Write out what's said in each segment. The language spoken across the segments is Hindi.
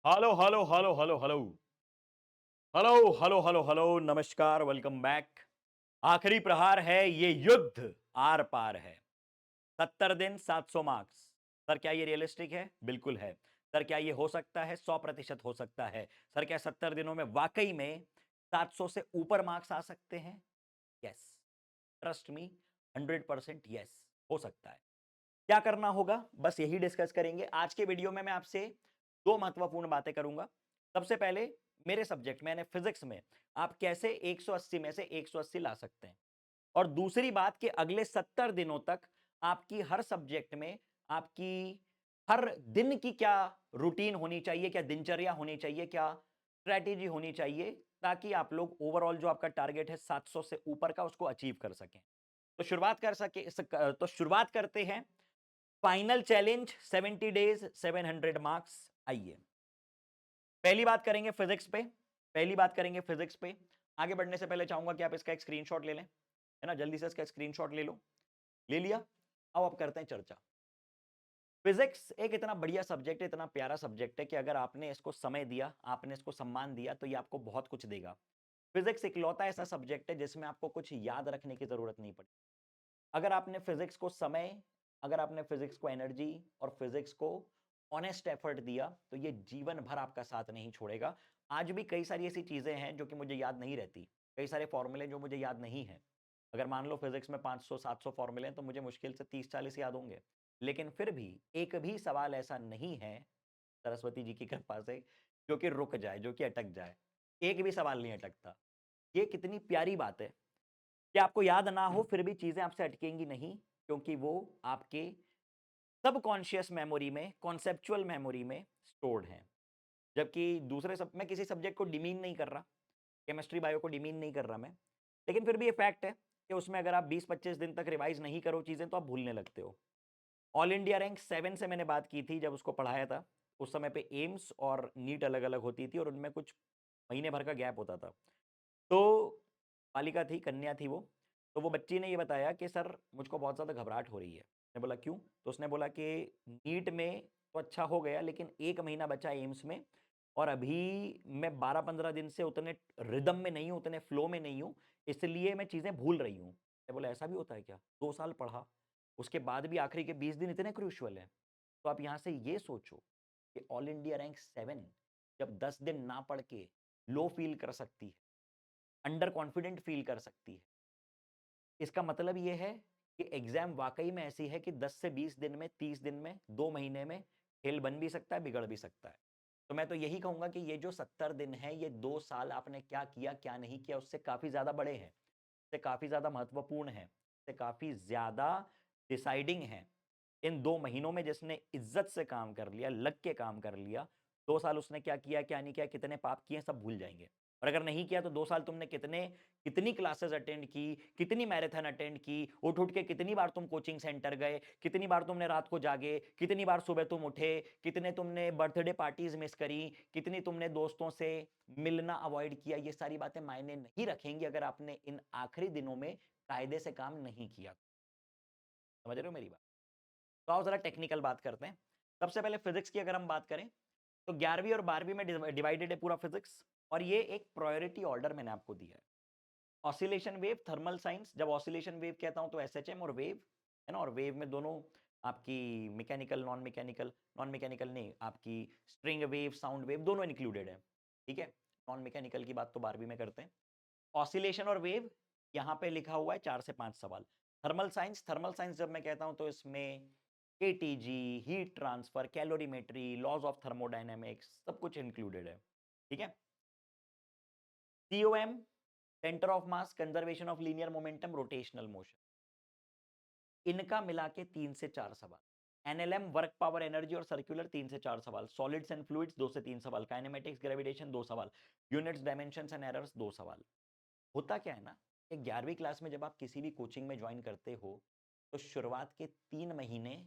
Hello hello hello hello hello hello hello hello hello नमस्कार वेलकम बैक। आखिरी प्रहार है, ये युद्ध आर पार है। 70 दिन 700 मार्क्स। सर क्या ये रियलिस्टिक है? बिल्कुल है। सर क्या ये हो सकता है? 100% हो सकता है। सर क्या 70 दिनों में वाकई में 700 से ऊपर मार्क्स आ सकते हैं? यस, ट्रस्ट मी, 100% यस, हो सकता है। क्या करना होगा बस यही डिस्कस करेंगे आज के वीडियो में। मैं आपसे दो महत्वपूर्ण बातें करूंगा। सबसे पहले, मेरे सब्जेक्ट में यानी फिजिक्स में आप कैसे 180 में से 180 ला सकते हैं, और दूसरी बात कि अगले 70 दिनों तक आपकी हर सब्जेक्ट में आपकी हर दिन की क्या रूटीन होनी चाहिए, क्या दिनचर्या होनी चाहिए, क्या स्ट्रैटेजी होनी चाहिए, ताकि आप लोग ओवरऑल जो आपका टारगेट है 700 से ऊपर का उसको अचीव कर सकें। तो शुरुआत करते हैं। Final challenge 70 days 700 marks. आइए पहली बात करेंगे फिजिक्स पे। आगे बढ़ने से पहले चाहूंगा कि आप इसका एक स्क्रीनशॉट ले लें, है ना, जल्दी से इसका स्क्रीनशॉट ले लो। ले लिया? अब करते हैं चर्चा। फिजिक्स एक इतना बढ़िया सब्जेक्ट है, इतना प्यारा सब्जेक्ट है कि अगर आपने इसको समय दिया, आपने इसको सम्मान दिया, तो ये आपको बहुत कुछ देगा। फिजिक्स इकलौता ऐसा सब्जेक्ट है जिसमें आपको कुछ याद रखने की जरूरत नहीं पड़ती। अगर आपने फिजिक्स को समय, अगर आपने फिजिक्स को एनर्जी और फिजिक्स को ऑनेस्ट एफर्ट दिया, तो ये जीवन भर आपका साथ नहीं छोड़ेगा। आज भी कई सारी ऐसी चीजें हैं जो कि मुझे याद नहीं रहती, कई सारे फॉर्मूले जो मुझे याद नहीं है। अगर मान लो फिजिक्स में 500-700 फॉर्मूले हैं, तो मुझे मुश्किल से 30-40 याद होंगे। लेकिन फिर भी एक भी सवाल ऐसा नहीं है, सरस्वती जी की कृपा से, जो कि रुक जाए, जो कि अटक जाए। एक भी सवाल नहीं अटकता। ये कितनी प्यारी बात है कि आपको याद ना हो फिर भी चीजें आपसे अटकेंगी नहीं, क्योंकि वो आपके सबकॉन्शियस मेमोरी में, कॉन्सेप्चुअल मेमोरी में स्टोर्ड हैं। जबकि दूसरे सब, मैं किसी सब्जेक्ट को डिमीन नहीं कर रहा, केमिस्ट्री बायो को डिमीन नहीं कर रहा मैं, लेकिन फिर भी ये फैक्ट है कि उसमें अगर आप 20-25 दिन तक रिवाइज नहीं करो चीजें, तो आप भूलने लगते हो। ऑल इंडिया रैंक 7 से मैंने बात की थी जब उसको पढ़ाया था। उस समय पे एम्स और नीट अलग अलग होती थी और उनमें कुछ महीने भर का गैप होता था। तो बालिका थी, कन्या थी वो। तो वो बच्ची ने ये बताया कि सर मुझको बहुत ज़्यादा घबराहट हो रही है। मैंने बोला क्यों? तो उसने बोला कि नीट में तो अच्छा हो गया, लेकिन 1 महीना बचा एम्स में, और अभी मैं 12-15 दिन से उतने रिदम में नहीं हूँ, उतने फ्लो में नहीं हूँ, इसलिए मैं चीज़ें भूल रही हूँ। मैं बोला ऐसा भी होता है क्या? 2 साल पढ़ा, उसके बाद भी आखिरी के 20 दिन इतने क्रूशियल हैं। तो आप यहाँ से ये सोचो कि ऑल इंडिया रैंक 7 जब 10 दिन ना पढ़ के लो फील कर सकती है, अंडर कॉन्फिडेंट फील कर सकती है, इसका मतलब ये है कि एग्जाम वाकई में ऐसी है कि 10 से 20 दिन में, 30 दिन में, 2 महीने में खेल बन भी सकता है, बिगड़ भी सकता है। तो मैं तो यही कहूंगा कि ये जो 70 दिन है, ये 2 साल आपने क्या किया क्या नहीं किया, उससे काफी ज्यादा बड़े हैं, उससे काफी ज्यादा महत्वपूर्ण है, उससे काफी ज्यादा डिसाइडिंग है। इन 2 महीनों में जिसने इज्जत से काम कर लिया, लग के काम कर लिया, 2 साल उसने क्या किया क्या नहीं किया, कितने पाप किए, सब भूल जाएंगे। और अगर नहीं किया तो 2 साल तुमने कितनी क्लासेस अटेंड की, कितनी मैराथन अटेंड की, उठ उठ के कितनी बार तुम कोचिंग सेंटर गए, कितनी बार तुमने रात को जागे, कितनी बार सुबह तुम उठे, कितने तुमने बर्थडे पार्टीज मिस करी, कितनी तुमने दोस्तों से मिलना अवॉइड किया। ये सारी बातें मायने नहीं रखेंगी अगर आपने इन आखिरी दिनों में कायदे से काम नहीं किया। समझ रहे हो मेरी बात? तो आओ जरा टेक्निकल बात करते हैं। सबसे पहले फिजिक्स की अगर हम बात करें, तो 11वीं और 12वीं में डिवाइडेड है पूरा फिजिक्स, और ये एक प्रायोरिटी ऑर्डर मैंने आपको दिया है। ऑसिलेशन वेव, थर्मल साइंस, जब ऑसिलेशन वेव कहता हूं तो एसएचएम और वेव, है ना, और वेव में दोनों आपकी मैकेनिकल, नॉन मैकेनिकल नहीं, आपकी स्ट्रिंग वेव, साउंड वेव दोनों इंक्लूडेड है। ठीक है, नॉन मैकेनिकल की बात तो 12वीं में करते हैं। ऑसिलेशन और वेव यहाँ पे लिखा हुआ है 4 से 5 सवाल। थर्मल साइंस जब मैं कहता हूं तो इसमें ATG, heat transfer, calorimetry, laws of thermodynamics, सब कुछ इंक्लूडेड है। ठीक है। COM, centre of mass, conservation of linear momentum, rotational motion, इनका मिला के 3 से 4 सवाल। एनएलएम, वर्क पावर एनर्जी और सर्कुलर, 3 से 4 सवाल। सॉलिड्स एंड फ्लूइड्स, 2 से 3 सवाल। काइनेमेटिक्स, ग्रेविटेशन, 2 सवाल। यूनिट्स, डायमेंशंस एंड एरर्स, 2 सवाल। होता क्या है ना, कि 11वीं क्लास में जब आप किसी भी कोचिंग में ज्वाइन करते हो, तो शुरुआत के 3 महीने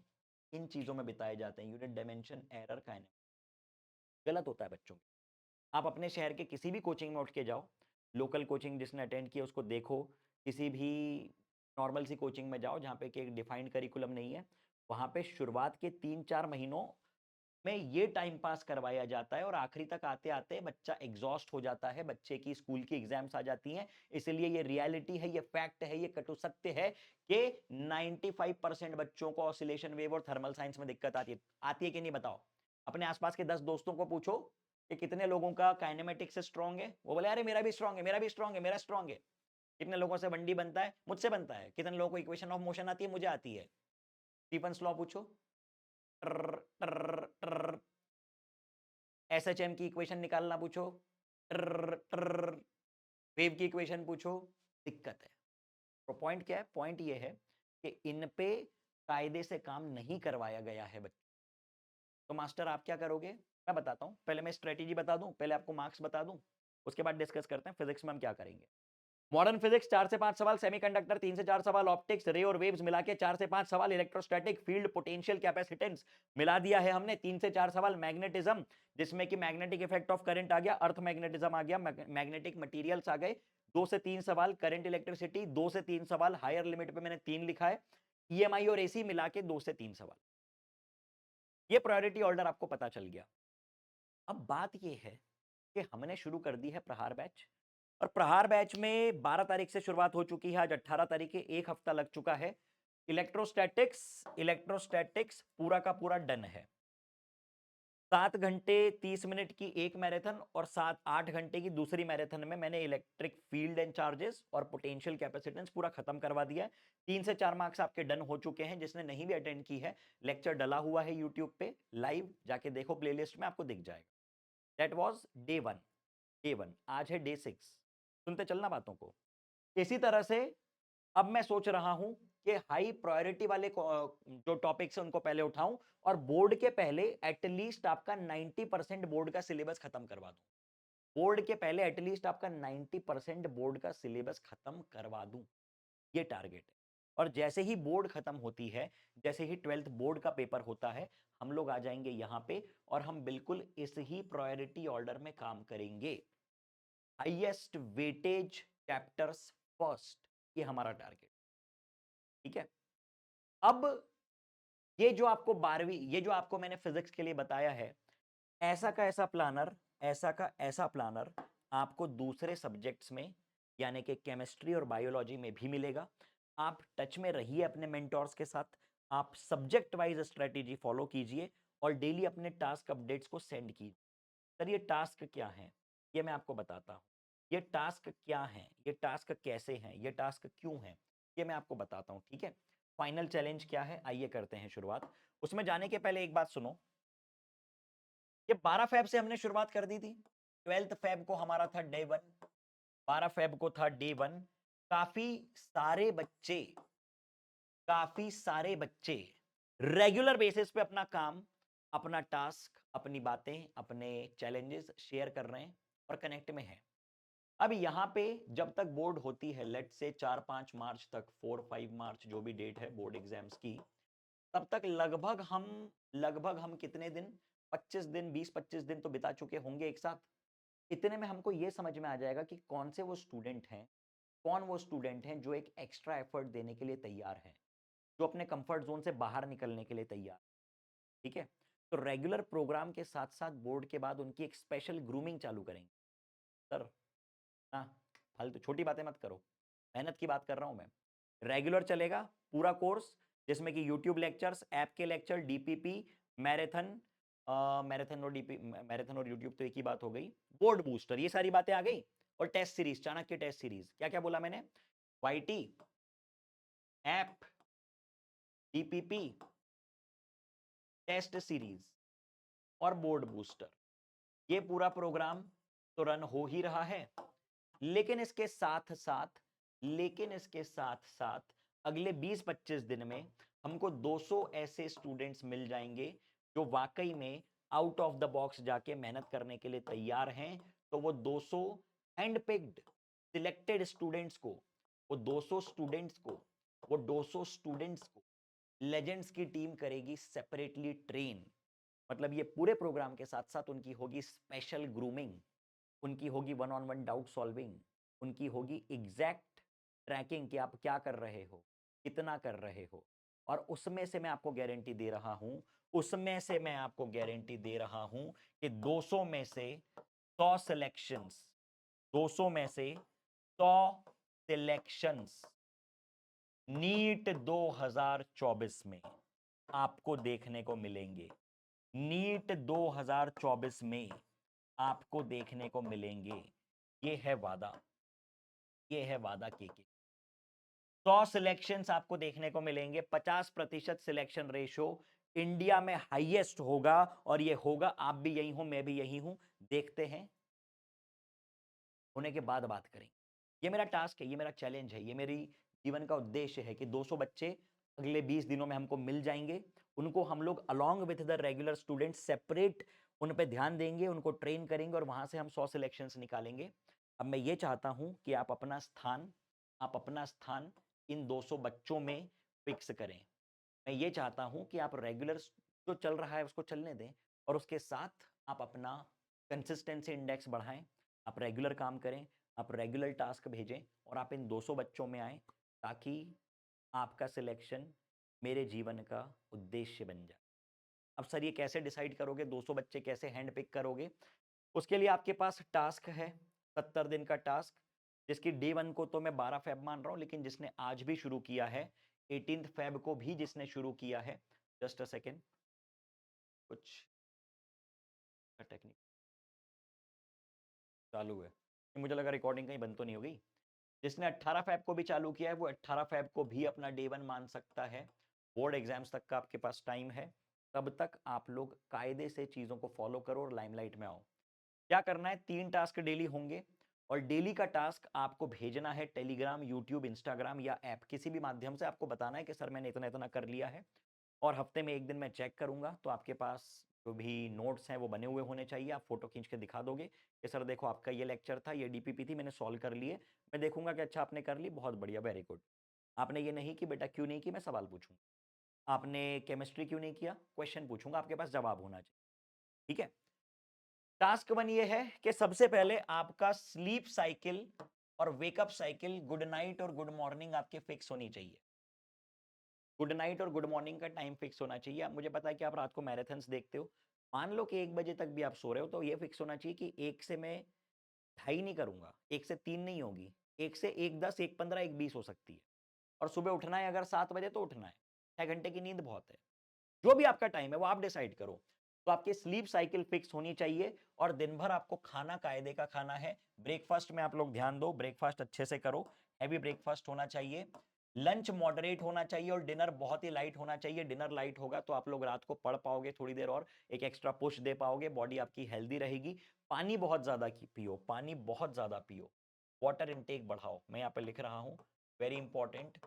इन चीजों में बिताए जाते हैं, यूनिट, डायमेंशन, एरर, काइनेमेटिक्स। गलत होता है बच्चों। आप अपने शहर के किसी भी कोचिंग में उठ के जाओ, लोकल कोचिंग जिसने अटेंड किया उसको देखो, किसी भी नॉर्मल सी कोचिंग में जाओ जहाँ पे कि एक डिफाइंड करिकुलम नहीं है, वहाँ पे शुरुआत के 3-4 महीनों में ये टाइम पास करवाया जाता है और आखिरी तक आते आते बच्चा एग्जॉस्ट हो जाता है, बच्चे की स्कूल की एग्जाम्स आ जाती हैं। इसलिए ये रियलिटी है, ये फैक्ट है, ये कटु सत्य है कि 95% बच्चों को ऑसिलेशन वेव और थर्मल साइंस में दिक्कत आती है कि नहीं बताओ। अपने आसपास के 10 दोस्तों को पूछो कि कितने लोगों का काइनेमेटिक्स स्ट्रांग है, वो बोले अरे मेरा भी स्ट्रांग है, मेरा भी स्ट्रांग है, मेरा स्ट्रांग है। कितने लोगों से 1D बनता है, मुझसे बनता है। कितने लोगों को इक्वेशन ऑफ मोशन आती है, मुझे आती है। स्टीफन्स लॉ पूछो, एसएचएम की इक्वेशन निकालना पूछो, वेव की इक्वेशन पूछो, दिक्कत है। तो पॉइंट क्या है? पॉइंट ये है कि इन पे कायदे से काम नहीं करवाया गया है बच्चों। तो मास्टर आप क्या करोगे? मैं बताता हूं। पहले मैं स्ट्रेटेजी बता दूं, पहले आपको मार्क्स बता दूं, उसके बाद डिस्कस करते हैं फिजिक्स में हम क्या करेंगे। मॉडर्न फिजिक्स 4 से 5 सवाल, सेमीकंडक्टर 3 से 4 सवाल, ऑप्टिक्स, रे और वेव्स मिला के 4 से 5 सवाल, इलेक्ट्रोस्टैटिक, फील्ड, पोटेंशियल, कैपेसिटेंस मिला दिया है हमने 3 से 4 सवाल, मैग्नेटिज्म जिसमें कि मैग्नेटिक इफेक्ट ऑफ करंट आ गया, अर्थ मैग्नेटिज्म आ गया, मैग्नेटिक मटेरियल्स आ गए, 2 से 3 सवाल, करंट इलेक्ट्रिसिटी 2 से 3 सवाल, हायर लिमिट पे मैंने 3 लिखा है, ईएमआई और एसी मिला के 2 से 3 सवाल। ये प्रायोरिटी ऑर्डर आपको पता चल गया। अब बात ये है कि हमने शुरू कर दी है प्रहार बैच, और प्रहार बैच में 12 तारीख से शुरुआत हो चुकी है, आज 18 तारीख है, एक हफ्ता लग चुका है। इलेक्ट्रोस्टैटिक्स पूरा का पूरा डन है। 7 घंटे 30 मिनट की एक मैराथन और 8 घंटे की दूसरी मैराथन में मैंने इलेक्ट्रिक फील्ड एंड चार्जेस और पोटेंशियल कैपेसिटेंस पूरा खत्म करवा दिया है। 3 से 4 मार्क्स आपके डन हो चुके हैं। जिसने नहीं भी अटेंड की है, लेक्चर डला हुआ है यूट्यूब पे, लाइव जाके देखो, प्लेलिस्ट में आपको दिख जाएगा। That was day 1। आज है डे 6। सुनते चलना बातों को। इसी तरह से अब मैं सोच रहा हूं कि हाई प्रायोरिटी वाले जो टॉपिक्स हैं उनको पहले उठाऊं और बोर्ड के पहले एटलीस्ट आपका 90% बोर्ड का सिलेबस खत्म करवा दूं। बोर्ड के पहले एटलीस्ट आपका 90% बोर्ड का सिलेबस खत्म करवा दूं, ये टारगेट है। और जैसे ही बोर्ड खत्म होती है, जैसे ही 12th बोर्ड का पेपर होता है, हम लोग आ जाएंगे यहां पे और हम बिल्कुल इस ही प्रायोरिटी ऑर्डर में काम करेंगे। हाईएस्ट वेटेज चैप्टर्स फर्स्ट, ये हमारा टारगेट। ठीक है। अब ये जो आपको 12वीं, ये जो आपको मैंने फिजिक्स के लिए बताया है, ऐसा का ऐसा प्लानर, ऐसा का ऐसा प्लानर आपको दूसरे सब्जेक्ट्स में यानी कि केमिस्ट्री और बायोलॉजी में भी मिलेगा। आप टच में रहिए अपने मेंटोर्स के साथ, आप सब्जेक्ट वाइज स्ट्रेटेजी फॉलो कीजिए और डेली अपने टास्क अपडेट्स को सेंड कीजिए। सर ये टास्क क्या है, ये मैं आपको बताता हूँ। ये टास्क क्या है, ये टास्क कैसे हैं, ये टास्क क्यों है, ये मैं आपको बताता हूँ। ठीक है। फाइनल चैलेंज क्या है, आइए करते हैं शुरुआत। उसमें जाने के पहले एक बात सुनो, ये 12 फेब से हमने शुरुआत कर दी थी। 12th फेब को हमारा था डे 1, 12 फेब को था डे 1। काफी सारे बच्चे रेगुलर बेसिस पे अपना काम, अपना टास्क, अपनी बातें, अपने चैलेंजेस शेयर कर रहे हैं और कनेक्ट में हैं। अब यहां पे जब तक बोर्ड होती है, लेट से 4-5 मार्च तक, 4-5 मार्च जो भी डेट है बोर्ड एग्जाम्स की, तब तक लगभग हम कितने दिन, 25 दिन, 20-25 दिन तो बिता चुके होंगे एक साथ। इतने में हमको ये समझ में आ जाएगा कि कौन से वो स्टूडेंट हैं, कौन वो स्टूडेंट हैं जो एक एक्स्ट्रा एफर्ट देने के लिए तैयार हैं, जो अपने कंफर्ट जोन से बाहर निकलने के लिए तैयार। ठीक है। तो रेगुलर प्रोग्राम के साथ साथ बोर्ड के बाद उनकी एक स्पेशल ग्रूमिंग चालू करेंगे। सर ना फालतू छोटी बातें मत करो, मेहनत की बात कर रहा हूं मैं। रेगुलर चलेगा पूरा कोर्स, जिसमें कि यूट्यूब लेक्चर्स, ऐप के लेक्चर, डीपीपी, मैराथन, मैराथन और यूट्यूब तो एक ही बात हो गई, बोर्ड बूस्टर, ये सारी बातें आ गई। और test series, Chanakya test series, क्या क्या बोला मैंने, YT, app, DPP, test series और बोर्ड बूस्टर, ये पूरा प्रोग्राम तो रन हो ही रहा है। लेकिन इसके साथ साथ अगले 20-25 दिन में हमको 200 ऐसे स्टूडेंट्स मिल जाएंगे जो वाकई में आउट ऑफ द बॉक्स जाके मेहनत करने के लिए तैयार हैं। तो वो 200 हैंडपिक्ड सिलेक्टेड स्टूडेंट्स को, वो 200 स्टूडेंट्स को, वो 200 स्टूडेंट्स को लेजेंड्स की टीम करेगी सेपरेटली ट्रेन। मतलब ये पूरे प्रोग्राम के साथ साथ उनकी होगी स्पेशल ग्रूमिंग, उनकी होगी 1-on-1 डाउट सॉल्विंग, उनकी होगी एग्जैक्ट ट्रैकिंग कि आप क्या कर रहे हो, कितना कर रहे हो। और उसमें से मैं आपको गारंटी दे रहा हूं, उसमें से मैं आपको गारंटी दे रहा हूं कि 200 में से 100 सिलेक्शंस, 200 में से 100 सिलेक्शंस नीट 2024 में आपको देखने को मिलेंगे। नीट 2024 में आपको देखने को मिलेंगे। ये है वादा, ये है वादा के। 100 सिलेक्शंस आपको देखने को मिलेंगे। 50% सिलेक्शन रेशो इंडिया में हाईएस्ट होगा, और ये होगा, आप भी यही हो, मैं भी यही हूं। देखते हैं, होने के बाद बात करेंगे। ये मेरा टास्क है, ये मेरा चैलेंज है, ये मेरी जीवन का उद्देश्य है कि 200 बच्चे अगले 20 दिनों में हमको मिल जाएंगे। उनको हम लोग along with the regular student separate उन पे ध्यान देंगे, उनको ट्रेन करेंगे, और वहां से हम 100 सिलेक्शंस निकालेंगे। अब मैं ये चाहता हूं कि आप अपना स्थान इन 200 बच्चों में फिक्स करें। मैं ये चाहता हूं कि आप रेगुलर जो चल रहा है उसको चलने दें, और उसके साथ आप अपना कंसिस्टेंसी इंडेक्स बढ़ाएं। आप रेगुलर काम करें, आप रेगुलर टास्क भेजें, और आप इन 200 बच्चों में आए, ताकि आपका सिलेक्शन मेरे जीवन का उद्देश्य बन जाए। अब सर ये कैसे डिसाइड करोगे, 200 बच्चे कैसे हैंड पिक करोगे? उसके लिए आपके पास टास्क है, 70 दिन का टास्क, जिसकी डे 1 को तो मैं 12 फेब मान रहा हूं, लेकिन जिसने आज भी शुरू किया है, 18 फेब को भी जिसने शुरू किया है, जस्ट अ सेकेंड, कुछ टेक्निक चालू है, मुझे लगा रिकॉर्डिंग कहीं बंद तो नहीं हो गई। जिसने 18 फेब को भी चालू किया है, वो 18 फेब को भी अपना डे 1 मान सकता है। बोर्ड एग्जाम्स तक का आपके पास टाइम है, तब तक आप लोग कायदे से चीजों को फॉलो करो और लाइमलाइट में आओ। क्या करना है, 3 टास्क डेली होंगे, और डेली का टास्क आपको भेजना है टेलीग्राम, यूट्यूब, इंस्टाग्राम या ऐप, किसी भी माध्यम से आपको बताना है कि सर मैंने इतना इतना कर लिया है। और हफ्ते में 1 दिन मैं चेक करूंगा, तो आपके पास जो भी नोट्स हैं वो बने हुए होने चाहिए। आप फोटो खींच के दिखा दोगे कि सर देखो आपका ये लेक्चर था, ये डीपीपी थी, मैंने सॉल्व कर लिए। मैं देखूंगा कि अच्छा आपने कर ली, बहुत बढ़िया, वेरी गुड। आपने ये नहीं की बेटा, क्यों नहीं की, मैं सवाल पूछूंगा। आपने केमिस्ट्री क्यों नहीं किया, क्वेश्चन पूछूंगा, आपके पास जवाब होना चाहिए। ठीक है। टास्क 1 ये है कि सबसे पहले आपका स्लीप साइकिल और वेकअप साइकिल, गुड नाइट और गुड मॉर्निंग आपके फिक्स होनी चाहिए। गुड नाइट और गुड मॉर्निंग का टाइम फिक्स होना चाहिए। आप, मुझे पता है कि आप रात को मैराथन्स देखते हो, मान लो कि 1 बजे तक भी आप सो रहे हो, तो ये फिक्स होना चाहिए कि 1 से मैं 2:30 नहीं करूंगा, 1 से 3 नहीं होगी, 1 से 1:10, 1:15, 1:20 हो सकती है। और सुबह उठना है अगर 7 बजे तो उठना है, 6 घंटे की नींद बहुत है। जो भी आपका टाइम है वो आप डिसाइड करो। तो आपकी स्लीप साइकिल फिक्स होनी चाहिए, और दिन भर आपको खाना कायदे का खाना है। ब्रेकफास्ट में आप लोग ध्यान दो, ब्रेकफास्ट अच्छे से करो, हैवी ब्रेकफास्ट होना चाहिए। लंच मॉडरेट होना चाहिए, और डिनर बहुत ही लाइट होना चाहिए। डिनर लाइट होगा तो आप लोग रात को पढ़ पाओगे थोड़ी देर, और एक एक्स्ट्रा पुश दे पाओगे, बॉडी आपकी हेल्दी रहेगी। पानी बहुत ज्यादा पियो, पानी बहुत ज्यादा पियो। वाटर इनटेक बढ़ाओ, मैं यहाँ पे लिख रहा हूँ, वेरी इंपॉर्टेंट,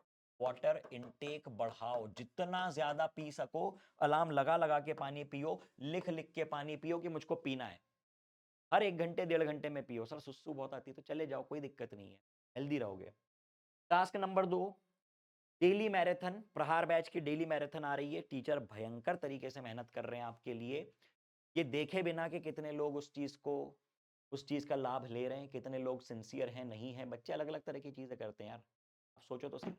वाटर इनटेक बढ़ाओ, जितना ज्यादा पी सको। अलार्म लगा लगा के पानी पियो, लिख लिख के पानी पियो कि मुझको पीना है। हर 1 घंटे 1.5 घंटे में पियो। सर सुस्सू बहुत आती है तो चले जाओ, कोई दिक्कत नहीं है, हेल्दी रहोगे। Task number 2, daily marathon. प्रहार बैच की डेली मैराथन आ रही है, टीचर भयंकर तरीके से मेहनत कर रहे हैं आपके लिए। ये देखे बिना कि कितने लोग उस चीज का लाभ ले रहे हैं, कितने लोग सिंसियर हैं, नहीं है। बच्चे अलग अलग तरह की चीजें करते हैं यार, आप सोचो तो सही।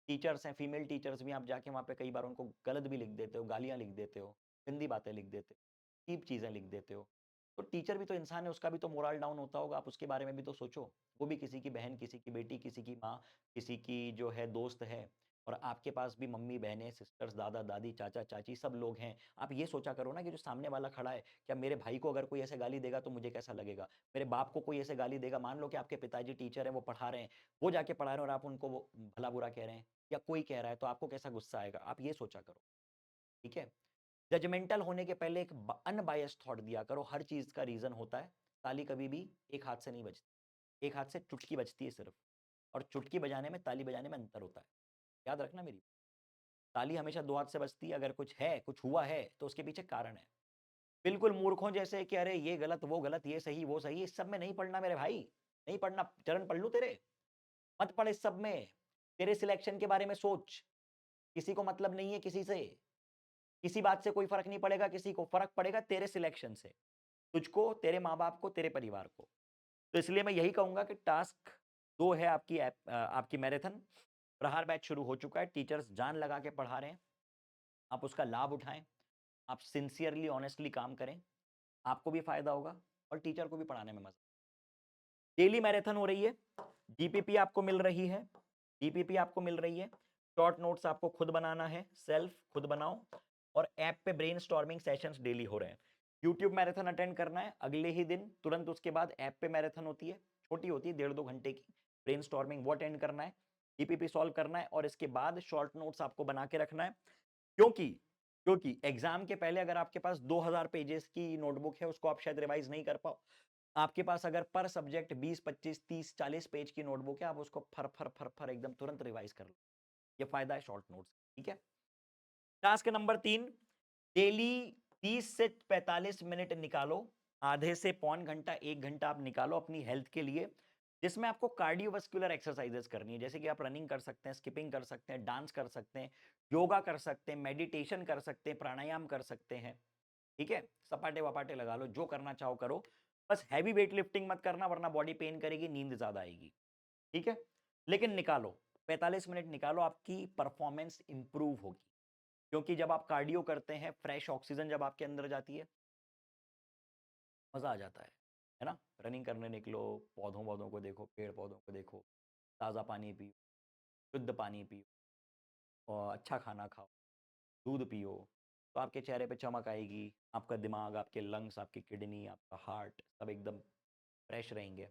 टीचर्स हैं, फीमेल टीचर्स भी, आप जाके वहाँ पे कई बार उनको गलत भी लिख देते हो, गालियाँ लिख देते हो, गंदी बातें लिख देते हो, चीप चीज़ें लिख देते हो। तो टीचर भी तो इंसान है, उसका भी तो मोरल डाउन होता होगा, आप उसके बारे में भी तो सोचो। वो भी किसी की बहन, किसी की बेटी, किसी की माँ, किसी की जो है दोस्त है। और आपके पास भी मम्मी बहनें, सिस्टर्स, दादा दादी, चाचा चाची, सब लोग हैं। आप ये सोचा करो ना कि जो सामने वाला खड़ा है, क्या मेरे भाई को अगर कोई ऐसे गाली देगा तो मुझे कैसा लगेगा, मेरे बाप को कोई ऐसे गाली देगा। मान लो कि आपके पिताजी टीचर हैं, वो पढ़ा रहे हैं, वो जाके पढ़ा रहे हैं और आप उनको वो भला बुरा कह रहे हैं, या कोई कह रहा है, तो आपको कैसा गुस्सा आएगा, आप ये सोचा करो। ठीक है। जजमेंटल होने के पहले एक अनबायस्ड थॉट दिया करो। हर चीज का रीजन होता है। ताली कभी भी एक हाथ से नहीं बजती, एक हाथ से चुटकी बजती है सिर्फ, और चुटकी बजाने में ताली बजाने में अंतर होता है, याद रखना मेरी। ताली हमेशा 2 हाथ से बजती है, अगर कुछ है, कुछ हुआ है तो उसके पीछे कारण है। बिल्कुल मूर्खों जैसे कि अरे ये गलत, वो गलत, ये सही, वो सही, इस सब में नहीं पढ़ना मेरे भाई, नहीं पढ़ना। चरण पढ़ लूं तेरे? मत पढ़ इस सब में। तेरे सिलेक्शन के बारे में सोच, किसी को मतलब नहीं है किसी से, किसी बात से कोई फर्क नहीं पड़ेगा किसी को, फर्क पड़ेगा तेरे सिलेक्शन से, तुझको, तेरे माँ बाप को, तेरे परिवार को। तो इसलिए मैं यही कहूंगा कि टास्क 2 है आपकी आपकी मैराथन। प्रहार बैच शुरू हो चुका है, टीचर्स जान लगा के पढ़ा रहे हैं, आप उसका लाभ उठाएं। आप सिंसियरली ऑनेस्टली काम करें, आपको भी फायदा होगा और टीचर को भी पढ़ाने में मजा। डेली मैराथन हो रही है, जीपीपी आपको मिल रही है, जीपीपी आपको मिल रही है, शॉर्ट नोट्स आपको खुद बनाना है, सेल्फ खुद बनाओ, और ऐप पे ब्रेनस्टॉर्मिंग सेशंस डेली हो रहे हैं। यूट्यूब मैराथन अटेंड करना है अगले ही दिन, तुरंत उसके बाद ऐप पे मैराथन होती है, छोटी होती है 1.5-2 घंटे की, ब्रेनस्टॉर्मिंग वो अटेंड करना है, जीपीपी सॉल्व करना है, और इसके बाद शॉर्ट नोट्स आपको बना के रखना है। क्योंकि क्योंकि एग्जाम के पहले अगर आपके पास 2000 पेजेस की नोटबुक है, उसको आप शायद रिवाइज नहीं कर पाओ। आपके पास अगर पर सब्जेक्ट 20, 25, 30, 40 पेज की नोटबुक है, आप उसको फर फर फर फर एकदम तुरंत रिवाइज कर लो। ये फायदा है शॉर्ट नोट्स, ठीक है। टास्क नंबर 3, डेली 30 से 45 मिनट निकालो, आधे से पौन घंटा 1 घंटा आप निकालो अपनी हेल्थ के लिए, जिसमें आपको कार्डियोवास्कुलर एक्सरसाइजेस करनी है, जैसे कि आप रनिंग कर सकते हैं, स्किपिंग कर सकते हैं, डांस कर सकते हैं, योगा कर सकते हैं, मेडिटेशन कर सकते हैं, प्राणायाम कर सकते हैं, ठीक है। सपाटे वपाटे लगा लो, जो करना चाहो करो, बस हैवी वेट लिफ्टिंग मत करना वरना बॉडी पेन करेगी, नींद ज्यादा आएगी, ठीक है। लेकिन निकालो 45 मिनट निकालो, आपकी परफॉर्मेंस इंप्रूव होगी, क्योंकि जब आप कार्डियो करते हैं, फ्रेश ऑक्सीजन जब आपके अंदर जाती है, मजा आ जाता है ना। रनिंग करने निकलो, पौधों वौधों को देखो, पेड़ पौधों को देखो, ताज़ा पानी पियो, शुद्ध पानी पियो, और अच्छा खाना खाओ, दूध पियो, तो आपके चेहरे पे चमक आएगी, आपका दिमाग, आपके लंग्स, आपकी किडनी, आपका हार्ट सब एकदम फ्रेश रहेंगे।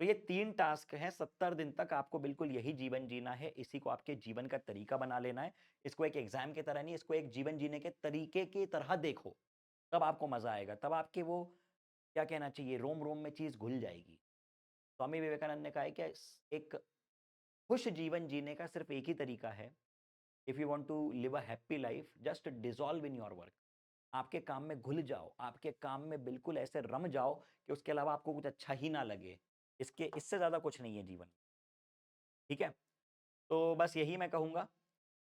तो ये 3 टास्क हैं, 70 दिन तक आपको बिल्कुल यही जीवन जीना है, इसी को आपके जीवन का तरीका बना लेना है। इसको एक एग्जाम की तरह नहीं, इसको एक जीवन जीने के तरीके की तरह देखो, तब आपको मजा आएगा, तब आपके वो क्या कहना चाहिए, रोम रोम में चीज घुल जाएगी। स्वामी विवेकानंद ने कहा है कि एक खुश जीवन जीने का सिर्फ एक ही तरीका है, if you want to live a happy life, just dissolve in your work. आपके काम में घुल जाओ, आपके काम में बिल्कुल ऐसे रम जाओ कि उसके अलावा आपको कुछ अच्छा ही ना लगे, इसके इससे ज्यादा कुछ नहीं है जीवन, ठीक है। तो बस यही मैं कहूंगा,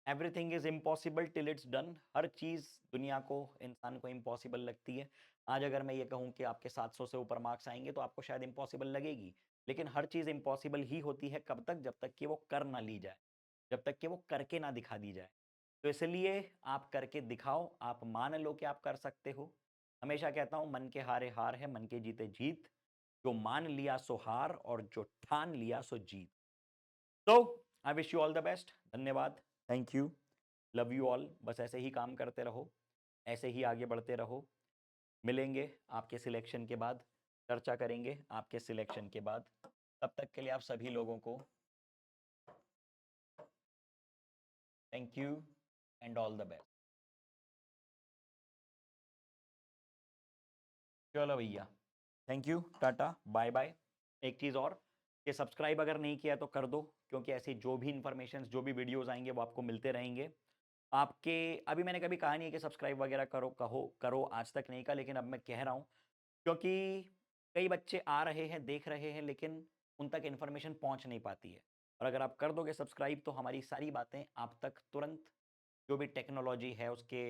everything is impossible till it's done. हर चीज दुनिया को, इंसान को इम्पॉसिबल लगती है। आज अगर मैं ये कहूँ कि आपके 700 से ऊपर मार्क्स आएंगे तो आपको शायद इम्पॉसिबल लगेगी, लेकिन हर चीज इम्पॉसिबल ही होती है, कब तक, जब तक कि वो कर ना ली जाए, जब तक कि वो करके ना दिखा दी जाए। तो इसलिए आप करके दिखाओ, आप मान लो कि आप कर सकते हो। हमेशा कहता हूं, मन के हारे हार है, मन के जीते जीत, जो मान लिया सो हार और जो ठान लिया सो जीत। तो I wish you all the best, धन्यवाद, thank you, love you all. बस ऐसे ही काम करते रहो, ऐसे ही आगे बढ़ते रहो। मिलेंगे आपके सिलेक्शन के बाद, चर्चा करेंगे आपके सिलेक्शन के बाद। तब तक के लिए आप सभी लोगों को thank you and all the best. चलो भैया, thank you, tata, bye bye. एक चीज़ और, कि सब्सक्राइब अगर नहीं किया तो कर दो, क्योंकि ऐसी जो भी इन्फॉर्मेशन, जो भी वीडियोस आएंगे वो आपको मिलते रहेंगे। आपके, अभी मैंने कभी कहा नहीं है कि सब्सक्राइब वगैरह करो, कहो करो, आज तक नहीं कहा, लेकिन अब मैं कह रहा हूँ, क्योंकि कई बच्चे आ रहे हैं, देख रहे हैं, लेकिन उन तक इन्फॉर्मेशन पहुंच नहीं पाती है। और अगर आप कर दोगे सब्सक्राइब तो हमारी सारी बातें आप तक तुरंत, जो भी टेक्नोलॉजी है उसके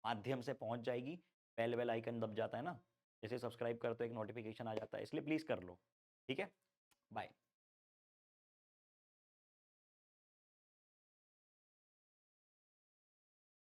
माध्यम से पहुंच जाएगी। बेल बेल आइकन दब जाता है ना, जैसे सब्सक्राइब करते हो एक नोटिफिकेशन आ जाता है, इसलिए प्लीज़ कर लो, ठीक है। बाय।